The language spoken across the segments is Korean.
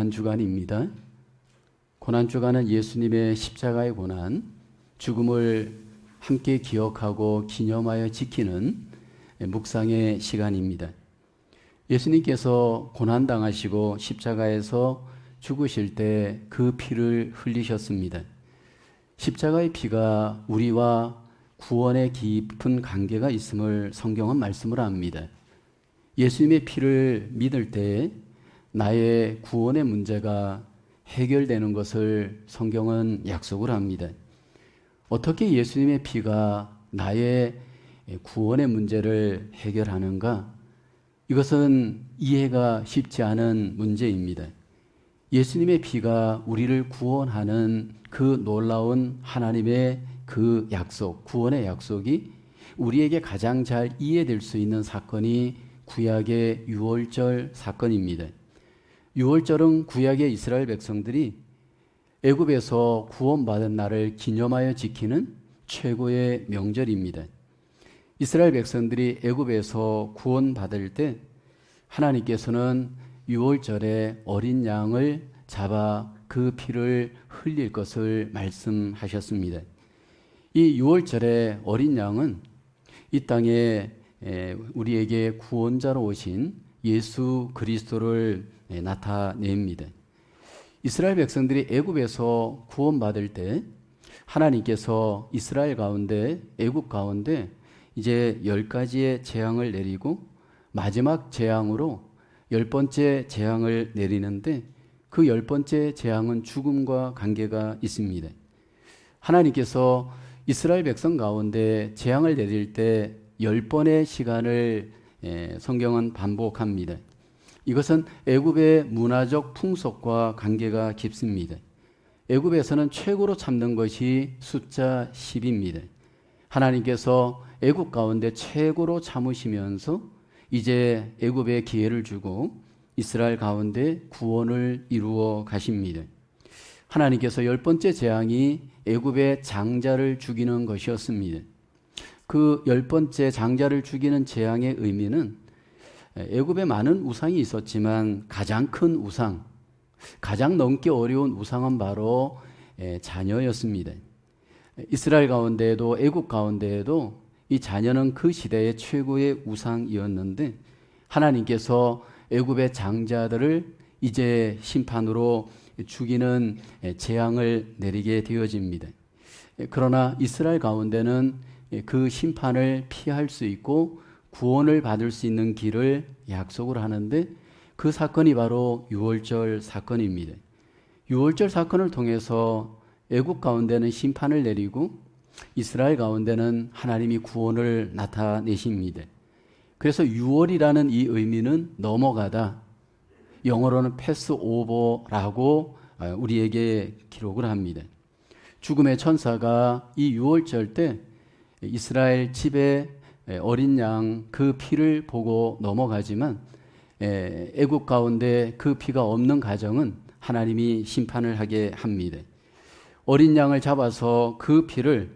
고난주간입니다. 고난주간은 예수님의 십자가의 고난, 죽음을 함께 기억하고 기념하여 지키는 묵상의 시간입니다. 예수님께서 고난당하시고 십자가에서 죽으실 때 그 피를 흘리셨습니다. 십자가의 피가 우리와 구원의 깊은 관계가 있음을 성경은 말씀을 합니다. 예수님의 피를 믿을 때 나의 구원의 문제가 해결되는 것을 성경은 약속을 합니다. 어떻게 예수님의 피가 나의 구원의 문제를 해결하는가? 이것은 이해가 쉽지 않은 문제입니다. 예수님의 피가 우리를 구원하는 그 놀라운 하나님의 그 약속, 구원의 약속이 우리에게 가장 잘 이해될 수 있는 사건이 구약의 유월절 사건입니다. 유월절은 구약의 이스라엘 백성들이 애굽에서 구원받은 날을 기념하여 지키는 최고의 명절입니다. 이스라엘 백성들이 애굽에서 구원받을 때 하나님께서는 유월절에 어린 양을 잡아 그 피를 흘릴 것을 말씀하셨습니다. 이 유월절의 어린 양은 이 땅에 우리에게 구원자로 오신 예수 그리스도를 나타냅니다. 이스라엘 백성들이 애굽에서 구원받을 때 하나님께서 이스라엘 가운데, 애굽 가운데 이제 10가지의 재앙을 내리고 마지막 재앙으로 10번째 재앙을 내리는데 그 10번째 재앙은 죽음과 관계가 있습니다. 하나님께서 이스라엘 백성 가운데 재앙을 내릴 때 10번의 시간을 성경은 반복합니다. 이것은 애굽의 문화적 풍속과 관계가 깊습니다. 애굽에서는 최고로 참는 것이 숫자 10입니다. 하나님께서 애굽 가운데 최고로 참으시면서 이제 애굽에 기회를 주고 이스라엘 가운데 구원을 이루어 가십니다. 하나님께서 10번째 재앙이 애굽의 장자를 죽이는 것이었습니다. 그 10번째 장자를 죽이는 재앙의 의미는 애굽에 많은 우상이 있었지만 가장 큰 우상, 가장 넘기 어려운 우상은 바로 자녀였습니다. 이스라엘 가운데에도 애굽 가운데에도 이 자녀는 그 시대의 최고의 우상이었는데 하나님께서 애굽의 장자들을 이제 심판으로 죽이는 재앙을 내리게 되어집니다. 그러나 이스라엘 가운데는 그 심판을 피할 수 있고 구원을 받을 수 있는 길을 약속을 하는데 그 사건이 바로 유월절 사건입니다. 유월절 사건을 통해서 애굽 가운데는 심판을 내리고 이스라엘 가운데는 하나님이 구원을 나타내십니다. 그래서 유월이라는 이 의미는 넘어가다, 영어로는 패스오버라고 우리에게 기록을 합니다. 죽음의 천사가 이 유월절 때 이스라엘 집에 어린 양 그 피를 보고 넘어가지만 애굽 가운데 그 피가 없는 가정은 하나님이 심판을 하게 합니다. 어린 양을 잡아서 그 피를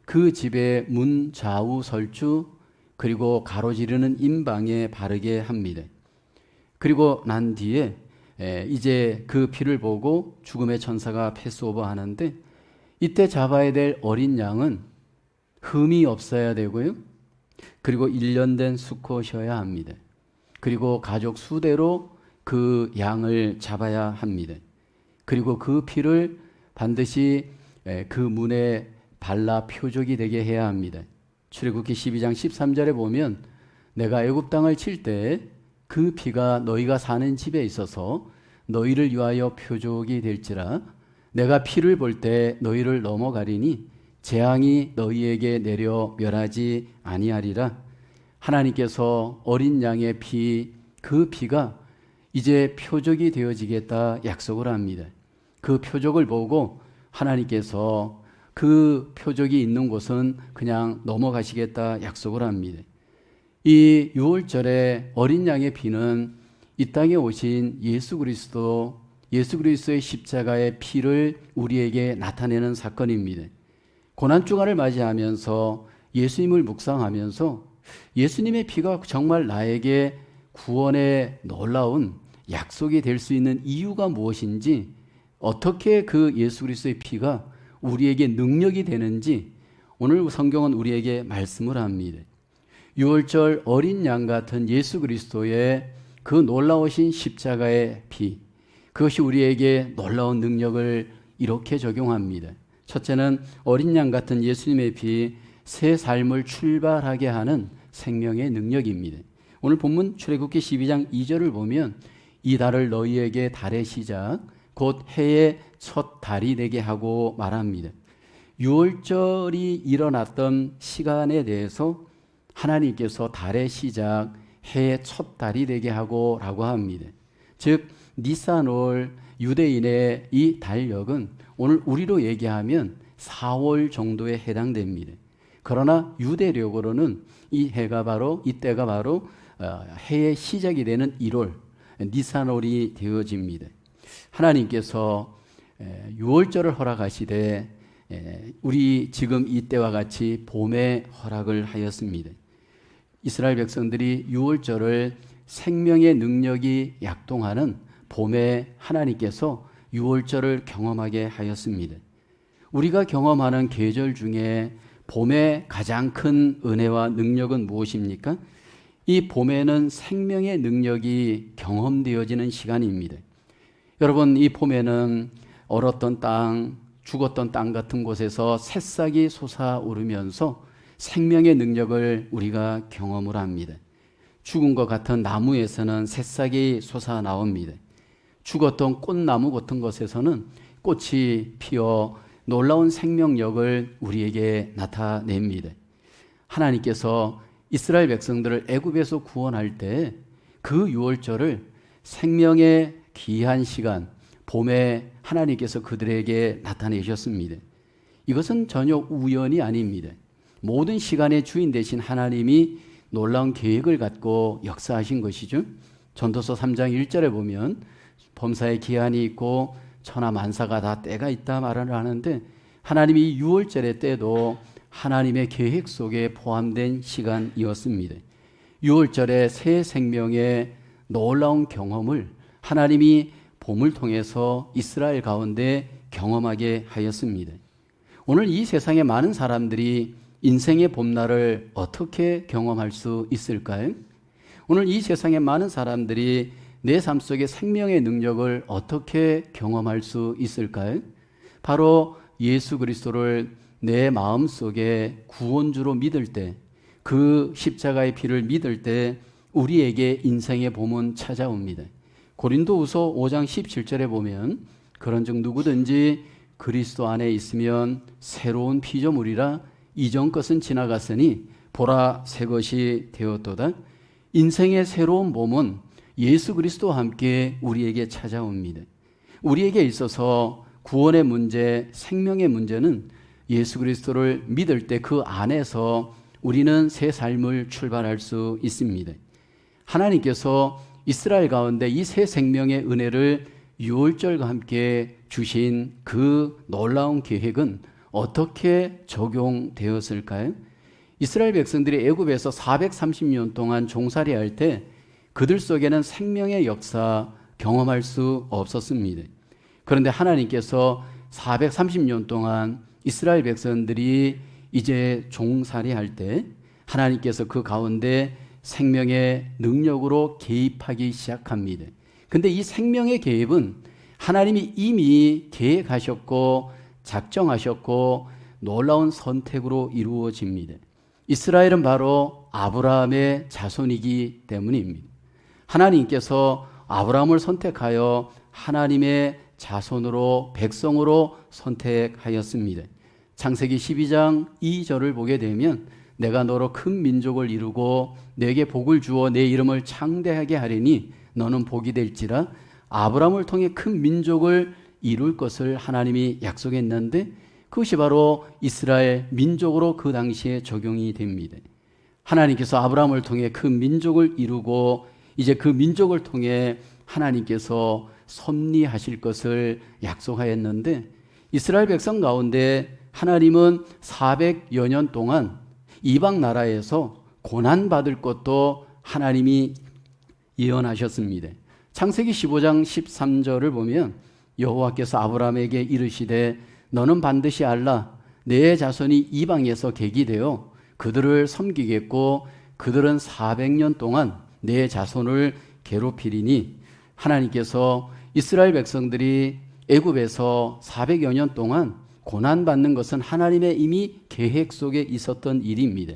그 집의 문 좌우 설주 그리고 가로지르는 임방에 바르게 합니다. 그리고 난 뒤에 이제 그 피를 보고 죽음의 천사가 패스오버 하는데 이때 잡아야 될 어린 양은 흠이 없어야 되고요. 그리고 1년 된 수컷이어야 합니다. 그리고 가족 수대로 그 양을 잡아야 합니다. 그리고 그 피를 반드시 그 문에 발라 표적이 되게 해야 합니다. 출애굽기 12장 13절에 보면 내가 애굽 땅을 칠 때 그 피가 너희가 사는 집에 있어서 너희를 위하여 표적이 될지라 내가 피를 볼 때 너희를 넘어가리니 재앙이 너희에게 내려 멸하지 아니하리라. 하나님께서 어린 양의 피, 그 피가 이제 표적이 되어지겠다 약속을 합니다. 그 표적을 보고 하나님께서 그 표적이 있는 곳은 그냥 넘어가시겠다 약속을 합니다. 이 유월절에 어린 양의 피는 이 땅에 오신 예수 그리스도의 십자가의 피를 우리에게 나타내는 사건입니다. 고난주간을 맞이하면서 예수님을 묵상하면서 예수님의 피가 정말 나에게 구원의 놀라운 약속이 될 수 있는 이유가 무엇인지, 어떻게 그 예수 그리스도의 피가 우리에게 능력이 되는지 오늘 성경은 우리에게 말씀을 합니다. 유월절 어린 양 같은 예수 그리스도의 그 놀라우신 십자가의 피, 그것이 우리에게 놀라운 능력을 이렇게 적용합니다. 첫째는 어린 양 같은 예수님의 피, 새 삶을 출발하게 하는 생명의 능력입니다. 오늘 본문 출애굽기 12장 2절을 보면 이 달을 너희에게 달의 시작 곧 해의 첫 달이 되게 하고 말합니다. 유월절이 일어났던 시간에 대해서 하나님께서 달의 시작 해의 첫 달이 되게 하고 라고 합니다. 즉 니산월 유대인의 이 달력은 오늘 우리로 얘기하면 4월 정도에 해당됩니다. 그러나 유대력으로는 이때가 바로 해의 시작이 되는 1월 니산월이 되어집니다. 하나님께서 유월절을 허락하시되 우리 지금 이때와 같이 봄에 허락을 하였습니다. 이스라엘 백성들이 유월절을 생명의 능력이 약동하는 봄에 하나님께서 유월절을 경험하게 하였습니다. 우리가 경험하는 계절 중에 봄의 가장 큰 은혜와 능력은 무엇입니까? 이 봄에는 생명의 능력이 경험되어지는 시간입니다. 여러분, 이 봄에는 얼었던 땅, 죽었던 땅 같은 곳에서 새싹이 솟아오르면서 생명의 능력을 우리가 경험을 합니다. 죽은 것 같은 나무에서는 새싹이 솟아나옵니다. 죽었던 꽃나무 같은 것에서는 꽃이 피어 놀라운 생명력을 우리에게 나타냅니다. 하나님께서 이스라엘 백성들을 애굽에서 구원할 때 그 유월절을 생명의 귀한 시간, 봄에 하나님께서 그들에게 나타내셨습니다. 이것은 전혀 우연이 아닙니다. 모든 시간의 주인 되신 하나님이 놀라운 계획을 갖고 역사하신 것이죠. 전도서 3장 1절에 보면 범사에 기한이 있고 천하 만사가 다 때가 있다 말을 하는데, 하나님이 유월절의 때도 하나님의 계획 속에 포함된 시간이었습니다. 유월절의 새 생명의 놀라운 경험을 하나님이 봄을 통해서 이스라엘 가운데 경험하게 하였습니다. 오늘 이 세상에 많은 사람들이 인생의 봄날을 어떻게 경험할 수 있을까요? 오늘 이 세상에 많은 사람들이 내 삶 속에 생명의 능력을 어떻게 경험할 수 있을까요? 바로 예수 그리스도를 내 마음 속에 구원주로 믿을 때, 그 십자가의 피를 믿을 때 우리에게 인생의 봄은 찾아옵니다. 고린도후서 5장 17절에 보면 그런즉 누구든지 그리스도 안에 있으면 새로운 피조물이라 이전 것은 지나갔으니 보라 새 것이 되었도다. 인생의 새로운 봄은 예수 그리스도와 함께 우리에게 찾아옵니다. 우리에게 있어서 구원의 문제, 생명의 문제는 예수 그리스도를 믿을 때 그 안에서 우리는 새 삶을 출발할 수 있습니다. 하나님께서 이스라엘 가운데 이 새 생명의 은혜를 유월절과 함께 주신 그 놀라운 계획은 어떻게 적용되었을까요? 이스라엘 백성들이 애굽에서 430년 동안 종살이할 때 그들 속에는 생명의 역사 경험할 수 없었습니다. 그런데 하나님께서 430년 동안 이스라엘 백성들이 이제 종살이할 때 하나님께서 그 가운데 생명의 능력으로 개입하기 시작합니다. 근데 이 생명의 개입은 하나님이 이미 계획하셨고 작정하셨고 놀라운 선택으로 이루어집니다. 이스라엘은 바로 아브라함의 자손이기 때문입니다. 하나님께서 아브라함을 선택하여 하나님의 자손으로, 백성으로 선택하였습니다. 창세기 12장 2절을 보게 되면 내가 너로 큰 민족을 이루고 내게 복을 주어 내 이름을 창대하게 하리니 너는 복이 될지라. 아브라함을 통해 큰 민족을 이룰 것을 하나님이 약속했는데 그것이 바로 이스라엘 민족으로 그 당시에 적용이 됩니다. 하나님께서 아브라함을 통해 큰 민족을 이루고 이제 그 민족을 통해 하나님께서 섭리하실 것을 약속하였는데, 이스라엘 백성 가운데 하나님은 400여 년 동안 이방 나라에서 고난받을 것도 하나님이 예언하셨습니다. 창세기 15장 13절을 보면 여호와께서 아브라함에게 이르시되 너는 반드시 알라 내 자손이 이방에서 계기되어 그들을 섬기겠고 그들은 400년 동안 내 자손을 괴롭히리니 하나님께서 이스라엘 백성들이 애굽에서 400여 년 동안 고난받는 것은 하나님의 이미 계획 속에 있었던 일입니다.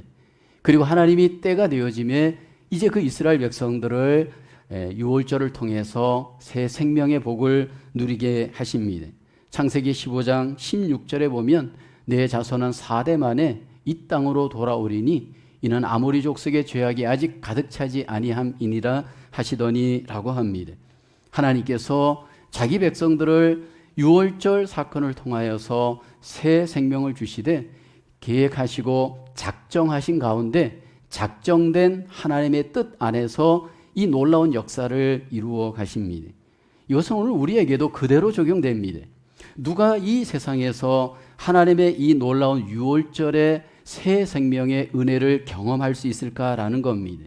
그리고 하나님이 때가 되어짐에 이제 그 이스라엘 백성들을 유월절을 통해서 새 생명의 복을 누리게 하십니다. 창세기 15장 16절에 보면 내 자손은 4대 만에 이 땅으로 돌아오리니 이는 아모리 족속의 죄악이 아직 가득 차지 아니함이니라 하시더니 라고 합니다. 하나님께서 자기 백성들을 유월절 사건을 통하여서 새 생명을 주시되 계획하시고 작정하신 가운데 작정된 하나님의 뜻 안에서 이 놀라운 역사를 이루어 가십니다. 이것은 오늘 우리에게도 그대로 적용됩니다. 누가 이 세상에서 하나님의 이 놀라운 유월절의 새 생명의 은혜를 경험할 수 있을까라는 겁니다.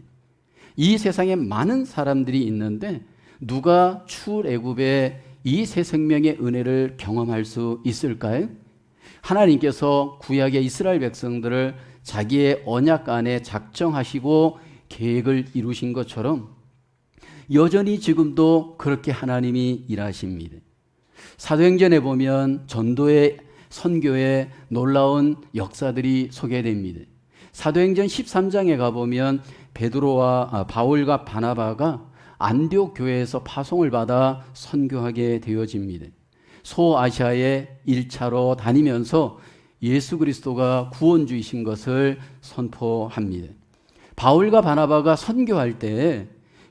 이 세상에 많은 사람들이 있는데 누가 출애굽의 이 새 생명의 은혜를 경험할 수 있을까요? 하나님께서 구약의 이스라엘 백성들을 자기의 언약 안에 작정하시고 계획을 이루신 것처럼 여전히 지금도 그렇게 하나님이 일하십니다. 사도행전에 보면 전도의 선교의 놀라운 역사들이 소개됩니다. 사도행전 13장에 가보면 바울과 바나바가 안디옥 교회에서 파송을 받아 선교하게 되어집니다. 소아시아에 1차로 다니면서 예수 그리스도가 구원주이신 것을 선포합니다. 바울과 바나바가 선교할 때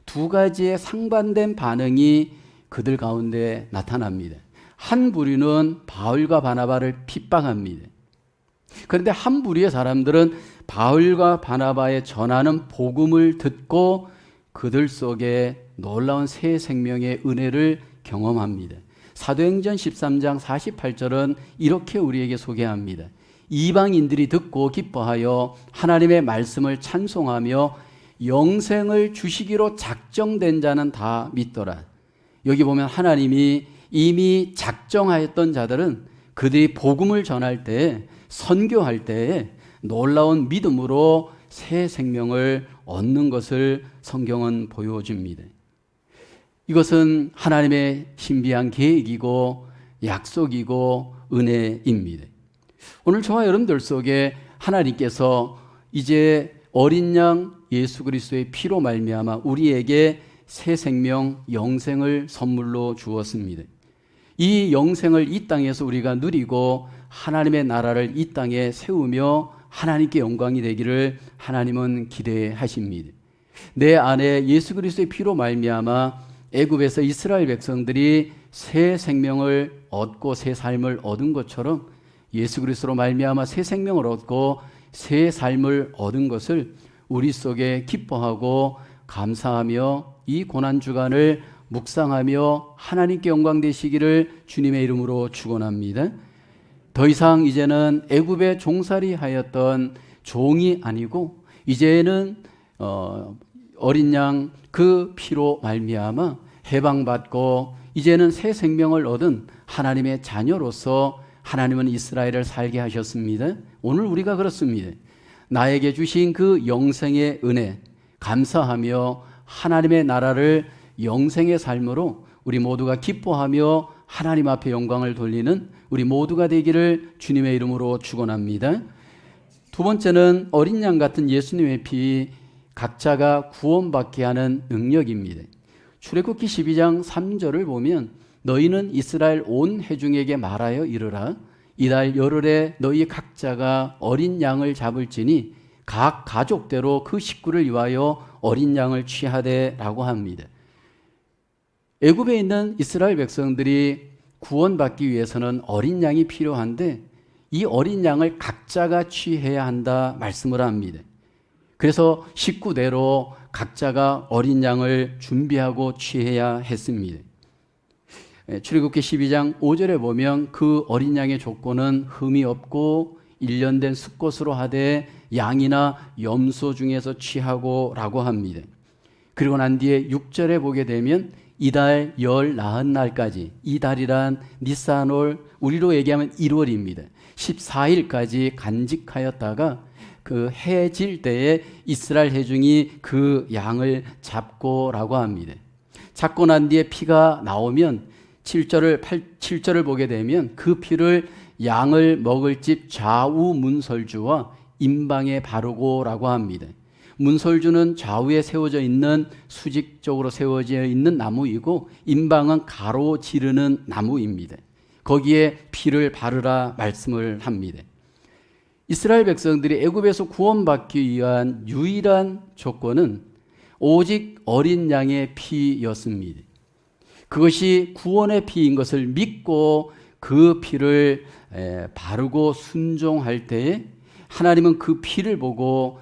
두 가지의 상반된 반응이 그들 가운데 나타납니다. 한 부류는 바울과 바나바를 핍박합니다. 그런데 한 부류의 사람들은 바울과 바나바의 전하는 복음을 듣고 그들 속에 놀라운 새 생명의 은혜를 경험합니다. 사도행전 13장 48절은 이렇게 우리에게 소개합니다. 이방인들이 듣고 기뻐하여 하나님의 말씀을 찬송하며 영생을 주시기로 작정된 자는 다 믿더라. 여기 보면 하나님이 이미 작정하였던 자들은 그들이 복음을 전할 때, 선교할 때에 놀라운 믿음으로 새 생명을 얻는 것을 성경은 보여줍니다. 이것은 하나님의 신비한 계획이고 약속이고 은혜입니다. 오늘 저와 여러분들 속에 하나님께서 이제 어린 양 예수 그리스도의 피로 말미암아 우리에게 새 생명, 영생을 선물로 주었습니다. 이 영생을 이 땅에서 우리가 누리고 하나님의 나라를 이 땅에 세우며 하나님께 영광이 되기를 하나님은 기대하십니다. 내 안에 예수 그리스도의 피로 말미암아 애굽에서 이스라엘 백성들이 새 생명을 얻고 새 삶을 얻은 것처럼 예수 그리스도로 말미암아 새 생명을 얻고 새 삶을 얻은 것을 우리 속에 기뻐하고 감사하며 이 고난주간을 묵상하며 하나님께 영광 되시기를 주님의 이름으로 축원합니다. 더 이상 이제는 애굽에 종살이 하였던 종이 아니고 이제는 어린 양 그 피로 말미암아 해방받고 이제는 새 생명을 얻은 하나님의 자녀로서 하나님은 이스라엘을 살게 하셨습니다. 오늘 우리가 그렇습니다. 나에게 주신 그 영생의 은혜 감사하며 하나님의 나라를 영생의 삶으로 우리 모두가 기뻐하며 하나님 앞에 영광을 돌리는 우리 모두가 되기를 주님의 이름으로 축원합니다. 두 번째는 어린 양 같은 예수님의 피, 각자가 구원받게 하는 능력입니다. 출애굽기 12장 3절을 보면 너희는 이스라엘 온 회중에게 말하여 이르라. 이달 열흘에 너희 각자가 어린 양을 잡을지니 각 가족대로 그 식구를 위하여 어린 양을 취하되라고 합니다. 애굽에 있는 이스라엘 백성들이 구원받기 위해서는 어린 양이 필요한데 이 어린 양을 각자가 취해야 한다 말씀을 합니다. 그래서 식구대로 각자가 어린 양을 준비하고 취해야 했습니다. 출애굽기 12장 5절에 보면 그 어린 양의 조건은 흠이 없고 일련된 숫것으로 하되 양이나 염소 중에서 취하고 라고 합니다. 그리고 난 뒤에 6절에 보게 되면 이달 열 나흔 날까지, 이달이란 니산월, 우리로 얘기하면 1월입니다. 14일까지 간직하였다가 그 해 질 때에 이스라엘 회중이 그 양을 잡고라고 합니다. 잡고 난 뒤에 피가 나오면 7절을 보게 되면 그 피를 양을 먹을 집 좌우 문설주와 임방에 바르고라고 합니다. 문설주는 좌우에 세워져 있는 수직적으로 세워져 있는 나무이고 임방은 가로지르는 나무입니다. 거기에 피를 바르라 말씀을 합니다. 이스라엘 백성들이 애굽에서 구원받기 위한 유일한 조건은 오직 어린 양의 피였습니다. 그것이 구원의 피인 것을 믿고 그 피를 바르고 순종할 때에 하나님은 그 피를 보고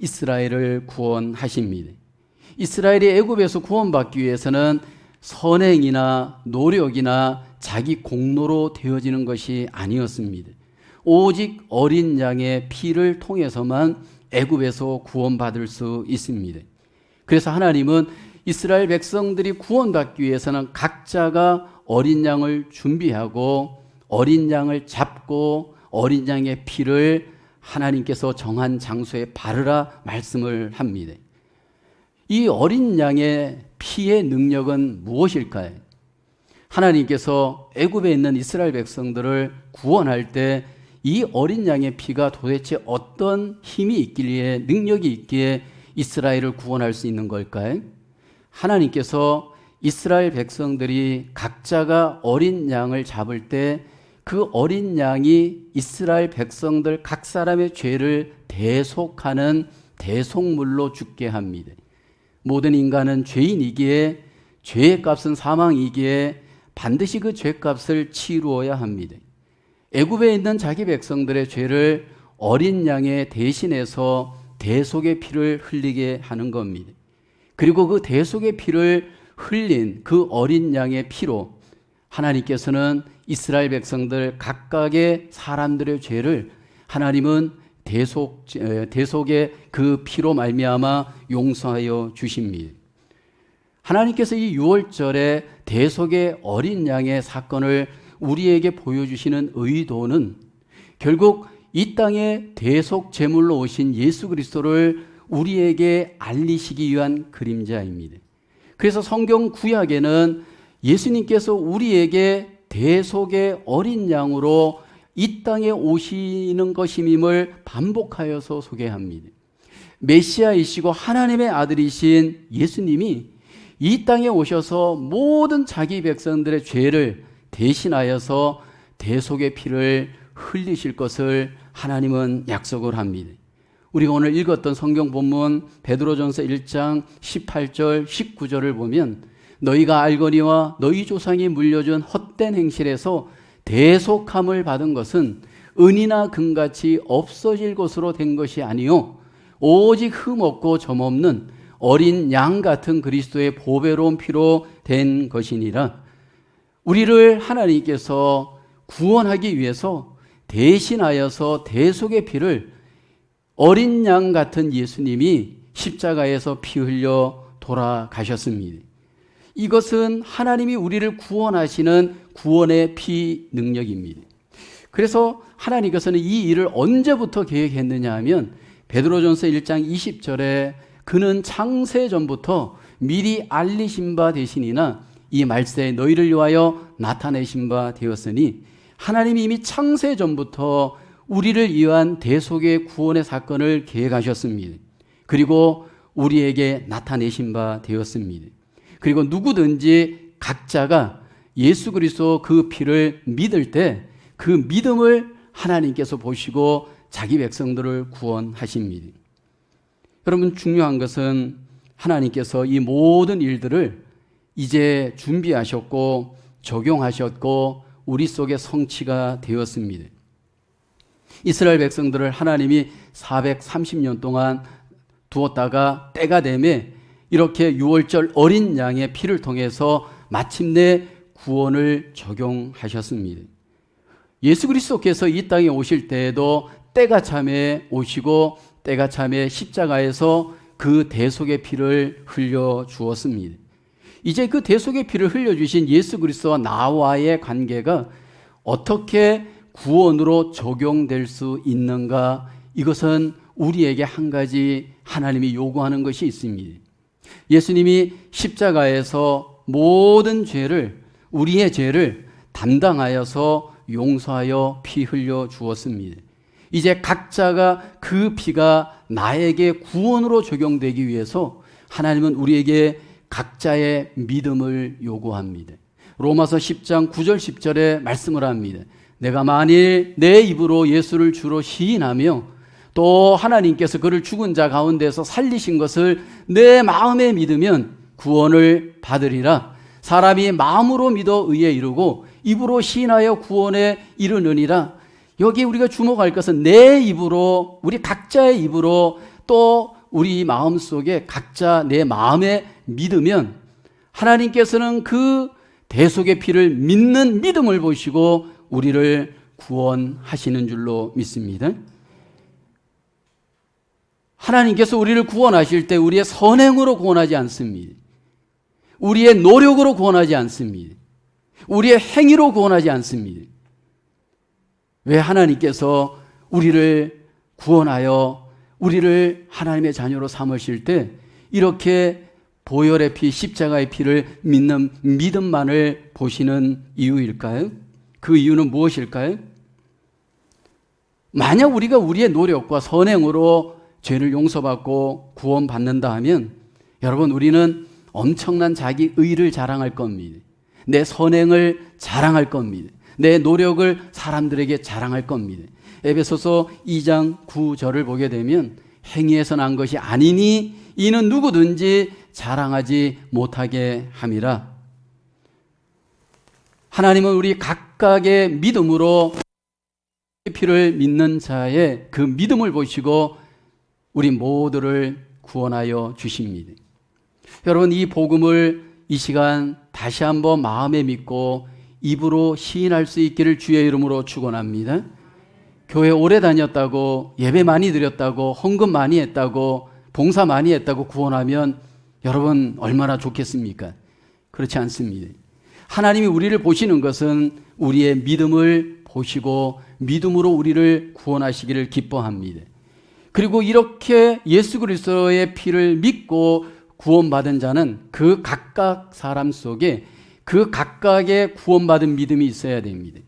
이스라엘을 구원하십니다. 이스라엘이 애굽에서 구원받기 위해서는 선행이나 노력이나 자기 공로로 되어지는 것이 아니었습니다. 오직 어린 양의 피를 통해서만 애굽에서 구원받을 수 있습니다. 그래서 하나님은 이스라엘 백성들이 구원받기 위해서는 각자가 어린 양을 준비하고 어린 양을 잡고 어린 양의 피를 하나님께서 정한 장소에 바르라 말씀을 합니다. 이 어린 양의 피의 능력은 무엇일까요? 하나님께서 애굽에 있는 이스라엘 백성들을 구원할 때 이 어린 양의 피가 도대체 어떤 힘이 있기에, 능력이 있기에 이스라엘을 구원할 수 있는 걸까요? 하나님께서 이스라엘 백성들이 각자가 어린 양을 잡을 때 그 어린 양이 이스라엘 백성들 각 사람의 죄를 대속하는 대속물로 죽게 합니다. 모든 인간은 죄인이기에 죄의 값은 사망이기에 반드시 그 죄값을 치루어야 합니다. 애굽에 있는 자기 백성들의 죄를 어린 양에 대신해서 대속의 피를 흘리게 하는 겁니다. 그리고 그 대속의 피를 흘린 그 어린 양의 피로 하나님께서는 이스라엘 백성들 각각의 사람들의 죄를 하나님은 대속의 그 피로 말미암아 용서하여 주십니다. 하나님께서 이 유월절에 대속의 어린 양의 사건을 우리에게 보여주시는 의도는 결국 이 땅에 대속 제물로 오신 예수 그리스도를 우리에게 알리시기 위한 그림자입니다. 그래서 성경 구약에는 예수님께서 우리에게 대속의 어린 양으로 이 땅에 오시는 것임을 반복하여서 소개합니다. 메시아이시고 하나님의 아들이신 예수님이 이 땅에 오셔서 모든 자기 백성들의 죄를 대신하여서 대속의 피를 흘리실 것을 하나님은 약속을 합니다. 우리가 오늘 읽었던 성경 본문 베드로전서 1장 18절 19절을 보면 너희가 알거니와 너희 조상이 물려준 헛된 행실에서 대속함을 받은 것은 은이나 금같이 없어질 것으로 된 것이 아니요 오직 흠없고 점없는 어린 양 같은 그리스도의 보배로운 피로 된 것이니라. 우리를 하나님께서 구원하기 위해서 대신하여서 대속의 피를 어린 양 같은 예수님이 십자가에서 피 흘려 돌아가셨습니다. 이것은 하나님이 우리를 구원하시는 구원의 피 능력입니다. 그래서 하나님께서는 이 일을 언제부터 계획했느냐 하면 베드로전서 1장 20절에 그는 창세전부터 미리 알리신 바 되시니나 이 말세에 너희를 위하여 나타내신 바 되었으니 하나님이 이미 창세전부터 우리를 위한 대속의 구원의 사건을 계획하셨습니다. 그리고 우리에게 나타내신 바 되었습니다. 그리고 누구든지 각자가 예수 그리스도 그 피를 믿을 때 그 믿음을 하나님께서 보시고 자기 백성들을 구원하십니다. 여러분, 중요한 것은 하나님께서 이 모든 일들을 이제 준비하셨고 적용하셨고 우리 속에 성취가 되었습니다. 이스라엘 백성들을 하나님이 430년 동안 두었다가 때가 되매 이렇게 유월절 어린 양의 피를 통해서 마침내 구원을 적용하셨습니다. 예수 그리스도께서 이 땅에 오실 때에도 때가 참에 오시고 때가 참에 십자가에서 그 대속의 피를 흘려 주었습니다. 이제 그 대속의 피를 흘려주신 예수 그리스도와 나와의 관계가 어떻게 구원으로 적용될 수 있는가? 이것은 우리에게 한 가지 하나님이 요구하는 것이 있습니다. 예수님이 십자가에서 모든 죄를, 우리의 죄를 담당하여서 용서하여 피 흘려 주었습니다. 이제 각자가 그 피가 나에게 구원으로 적용되기 위해서 하나님은 우리에게 각자의 믿음을 요구합니다. 로마서 10장 9절 10절에 말씀을 합니다. 내가 만일 내 입으로 예수를 주로 시인하며 또 하나님께서 그를 죽은 자 가운데서 살리신 것을 내 마음에 믿으면 구원을 받으리라. 사람이 마음으로 믿어 의에 이르고 입으로 시인하여 구원에 이르느니라. 여기 우리가 주목할 것은 내 입으로, 우리 각자의 입으로 또 우리 마음속에 각자 내 마음에 믿으면 하나님께서는 그 대속의 피를 믿는 믿음을 보시고 우리를 구원하시는 줄로 믿습니다. 하나님께서 우리를 구원하실 때 우리의 선행으로 구원하지 않습니다. 우리의 노력으로 구원하지 않습니다. 우리의 행위로 구원하지 않습니다. 왜 하나님께서 우리를 구원하여 우리를 하나님의 자녀로 삼으실 때 이렇게 보혈의 피, 십자가의 피를 믿는 믿음만을 보시는 이유일까요? 그 이유는 무엇일까요? 만약 우리가 우리의 노력과 선행으로 죄를 용서받고 구원받는다 하면 여러분 우리는 엄청난 자기 의를 자랑할 겁니다. 내 선행을 자랑할 겁니다. 내 노력을 사람들에게 자랑할 겁니다. 에베소서 2장 9절을 보게 되면 행위에서 난 것이 아니니 이는 누구든지 자랑하지 못하게 함이라. 하나님은 우리 각각의 믿음으로 피를 믿는 자의 그 믿음을 보시고 우리 모두를 구원하여 주십니다. 여러분 이 복음을 이 시간 다시 한번 마음에 믿고 입으로 시인할 수 있기를 주의 이름으로 축원합니다. 교회 오래 다녔다고 예배 많이 드렸다고 헌금 많이 했다고 봉사 많이 했다고 구원하면 여러분 얼마나 좋겠습니까? 그렇지 않습니다. 하나님이 우리를 보시는 것은 우리의 믿음을 보시고 믿음으로 우리를 구원하시기를 기뻐합니다. 그리고 이렇게 예수 그리스도의 피를 믿고 구원받은 자는 그 각각 사람 속에 그 각각의 구원받은 믿음이 있어야 됩니다.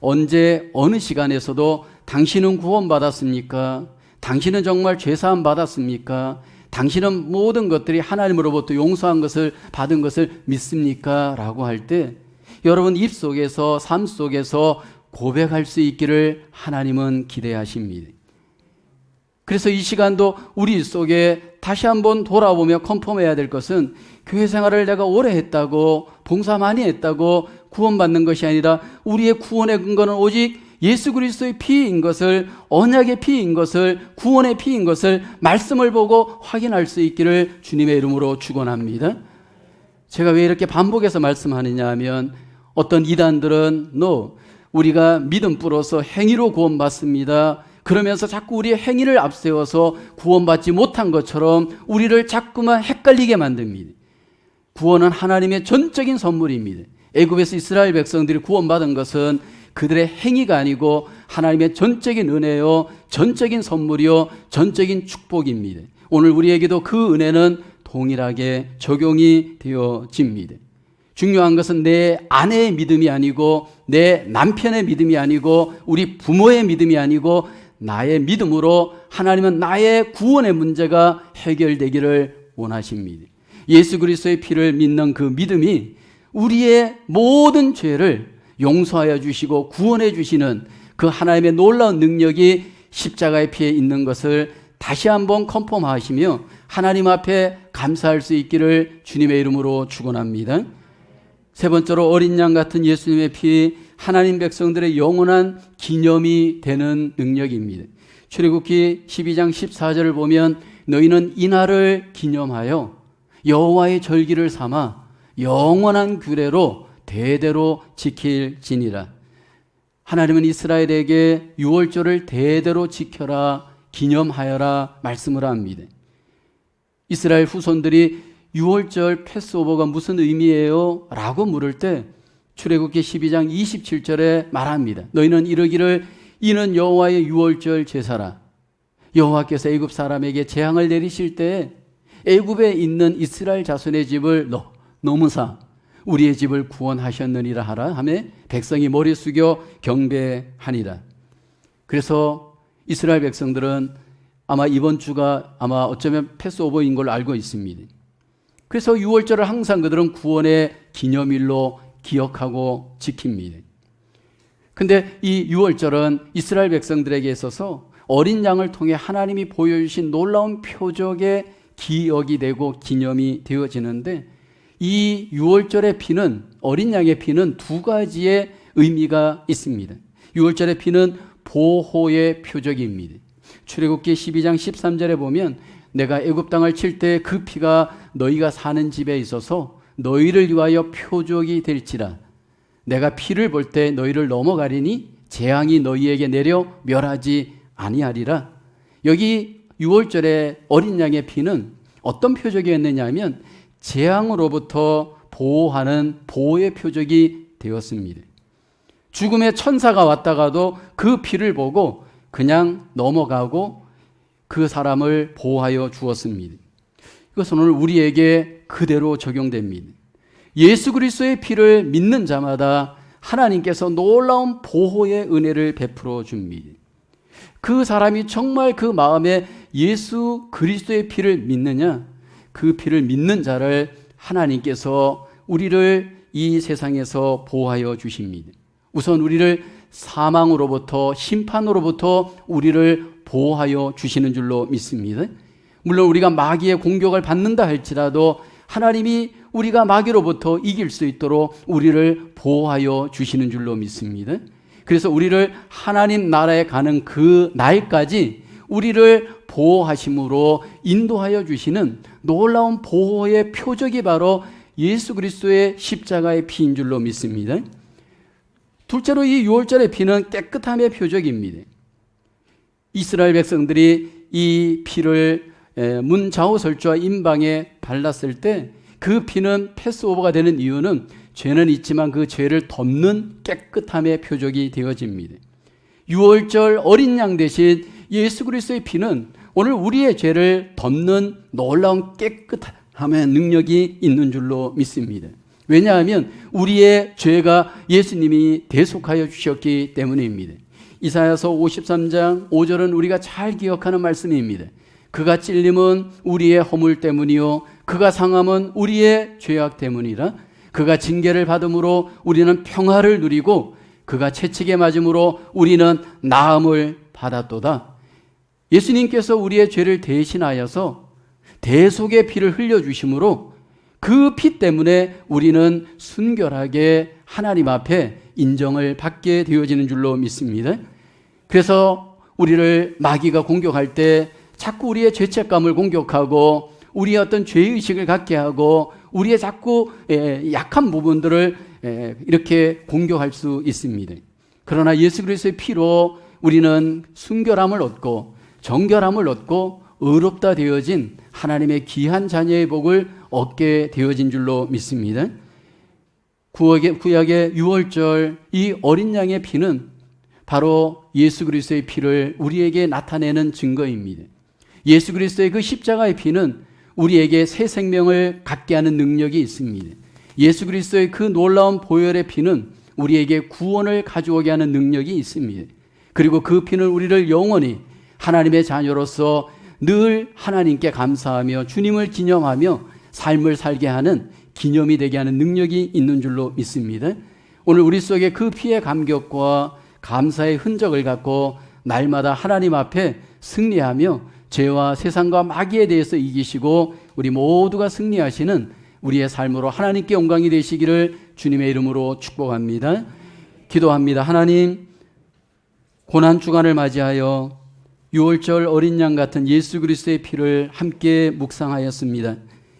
언제 어느 시간에서도 당신은 구원받았습니까? 당신은 정말 죄사함 받았습니까? 당신은 모든 것들이 하나님으로부터 용서한 것을 받은 것을 믿습니까? 라고 할 때 여러분 입속에서 삶 속에서 고백할 수 있기를 하나님은 기대하십니다. 그래서 이 시간도 우리 속에 다시 한번 돌아보며 컨펌해야 될 것은 교회 생활을 내가 오래 했다고 봉사 많이 했다고 구원받는 것이 아니라 우리의 구원의 근거는 오직 예수 그리스도의 피인 것을, 언약의 피인 것을, 구원의 피인 것을 말씀을 보고 확인할 수 있기를 주님의 이름으로 축원합니다. 제가 왜 이렇게 반복해서 말씀하느냐 하면 어떤 이단들은 우리가 믿음 뿌려서 행위로 구원받습니다. 그러면서 자꾸 우리의 행위를 앞세워서 구원받지 못한 것처럼 우리를 자꾸만 헷갈리게 만듭니다. 구원은 하나님의 전적인 선물입니다. 애굽에서 이스라엘 백성들이 구원받은 것은 그들의 행위가 아니고 하나님의 전적인 은혜요, 전적인 선물이요, 전적인 축복입니다. 오늘 우리에게도 그 은혜는 동일하게 적용이 되어집니다. 중요한 것은 내 아내의 믿음이 아니고 내 남편의 믿음이 아니고 우리 부모의 믿음이 아니고 나의 믿음으로 하나님은 나의 구원의 문제가 해결되기를 원하십니다. 예수 그리스도의 피를 믿는 그 믿음이 우리의 모든 죄를 용서하여 주시고 구원해 주시는 그 하나님의 놀라운 능력이 십자가의 피에 있는 것을 다시 한번 컨펌하시며 하나님 앞에 감사할 수 있기를 주님의 이름으로 축원합니다. 세 번째로 어린 양 같은 예수님의 피, 하나님 백성들의 영원한 기념이 되는 능력입니다. 출애굽기 12장 14절을 보면 너희는 이날을 기념하여 여호와의 절기를 삼아 영원한 규례로 대대로 지킬지니라. 하나님은 이스라엘에게 유월절을 대대로 지켜라, 기념하여라 말씀을 합니다. 이스라엘 후손들이 6월절 패스오버가 무슨 의미예요? 라고 물을 때 출애굽기 12장 27절에 말합니다. 너희는 이르기를 이는 여호와의 6월절 제사라. 여호와께서 애굽 사람에게 재앙을 내리실 때 애굽에 있는 이스라엘 자손의 집을 넘으사 우리의 집을 구원하셨느니라 하라 하며 백성이 머리 숙여 경배하니라. 그래서 이스라엘 백성들은 아마 이번 주가 아마 어쩌면 패스오버인 걸로 알고 있습니다. 그래서 6월절을 항상 그들은 구원의 기념일로 기억하고 지킵니다. 근데 이 6월절은 이스라엘 백성들에게 있어서 어린 양을 통해 하나님이 보여주신 놀라운 표적의 기억이 되고 기념이 되어지는데, 이 6월절의 피는, 어린 양의 피는 두 가지의 의미가 있습니다. 6월절의 피는 보호의 표적입니다. 출애굽기 12장 13절에 보면 내가 애굽 땅을 칠 때 그 피가 너희가 사는 집에 있어서 너희를 위하여 표적이 될지라. 내가 피를 볼 때 너희를 넘어가리니 재앙이 너희에게 내려 멸하지 아니하리라. 여기 6월절의 어린 양의 피는 어떤 표적이었느냐 하면 재앙으로부터 보호하는 보호의 표적이 되었습니다. 죽음의 천사가 왔다가도 그 피를 보고 그냥 넘어가고 그 사람을 보호하여 주었습니다. 이것은 오늘 우리에게 그대로 적용됩니다. 예수 그리스도의 피를 믿는 자마다 하나님께서 놀라운 보호의 은혜를 베풀어 줍니다. 그 사람이 정말 그 마음에 예수 그리스도의 피를 믿느냐, 그 피를 믿는 자를 하나님께서 우리를 이 세상에서 보호하여 주십니다. 우선 우리를 사망으로부터, 심판으로부터 우리를 보호하여 주시는 줄로 믿습니다. 물론 우리가 마귀의 공격을 받는다 할지라도 하나님이 우리가 마귀로부터 이길 수 있도록 우리를 보호하여 주시는 줄로 믿습니다. 그래서 우리를 하나님 나라에 가는 그 날까지 우리를 보호하심으로 인도하여 주시는 놀라운 보호의 표적이 바로 예수 그리스도의 십자가의 피인 줄로 믿습니다. 둘째로 이 6월절의 피는 깨끗함의 표적입니다. 이스라엘 백성들이 이 피를 문 좌우설주와 임방에 발랐을 때 그 피는 패스오버가 되는 이유는 죄는 있지만 그 죄를 덮는 깨끗함의 표적이 되어집니다. 6월절 어린 양 대신 예수 그리스도의 피는 오늘 우리의 죄를 덮는 놀라운 깨끗함의 능력이 있는 줄로 믿습니다. 왜냐하면 우리의 죄가 예수님이 대속하여 주셨기 때문입니다. 이사야서 53장 5절은 우리가 잘 기억하는 말씀입니다. 그가 찔림은 우리의 허물 때문이요 그가 상함은 우리의 죄악 때문이라. 그가 징계를 받음으로 우리는 평화를 누리고 그가 채찍에 맞음으로 우리는 나음을 받았도다. 예수님께서 우리의 죄를 대신하여서 대속의 피를 흘려주심으로 그 피 때문에 우리는 순결하게 하나님 앞에 인정을 받게 되어지는 줄로 믿습니다. 그래서 우리를 마귀가 공격할 때 자꾸 우리의 죄책감을 공격하고 우리의 어떤 죄의식을 갖게 하고 우리의 자꾸 약한 부분들을 이렇게 공격할 수 있습니다. 그러나 예수 그리스도의 피로 우리는 순결함을 얻고 정결함을 얻고 의롭다 되어진 하나님의 귀한 자녀의 복을 얻게 되어진 줄로 믿습니다. 구약의 6월절 이 어린 양의 피는 바로 예수 그리스도의 피를 우리에게 나타내는 증거입니다. 예수 그리스도의 그 십자가의 피는 우리에게 새 생명을 갖게 하는 능력이 있습니다. 예수 그리스도의 그 놀라운 보혈의 피는 우리에게 구원을 가져오게 하는 능력이 있습니다. 그리고 그 피는 우리를 영원히 하나님의 자녀로서 늘 하나님께 감사하며 주님을 기념하며 삶을 살게 하는 기념이 되게 하는 능력이 있는 줄로 믿습니다. 오늘 우리 속에 그 피의 감격과 감사의 흔적을 갖고 날마다 하나님 앞에 승리하며 죄와 세상과 마귀에 대해서 이기시고 우리 모두가 승리하시는 우리의 삶으로 하나님께 영광이 되시기를 주님의 이름으로 축복합니다. 기도합니다. 하나님, 고난주간을 맞이하여 6월절 어린 양 같은 예수 그리스도의 피를 함께 묵상하였습니다.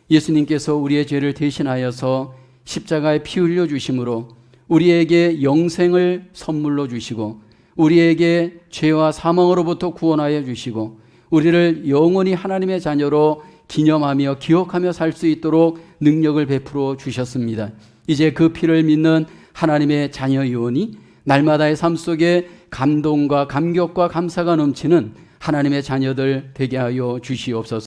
예수님께서 우리의 죄를 대신하여서 십자가에 피 흘려주심으로 우리에게 영생을 선물로 주시고 우리에게 죄와 사망으로부터 구원하여 주시고 우리를 영원히 하나님의 자녀로 기념하며 기억하며 살 수 있도록 능력을 베풀어 주셨습니다. 이제 그 피를 믿는 하나님의 자녀이오니 날마다의 삶 속에 감동과 감격과 감사가 넘치는 하나님의 자녀들 되게 하여 주시옵소서.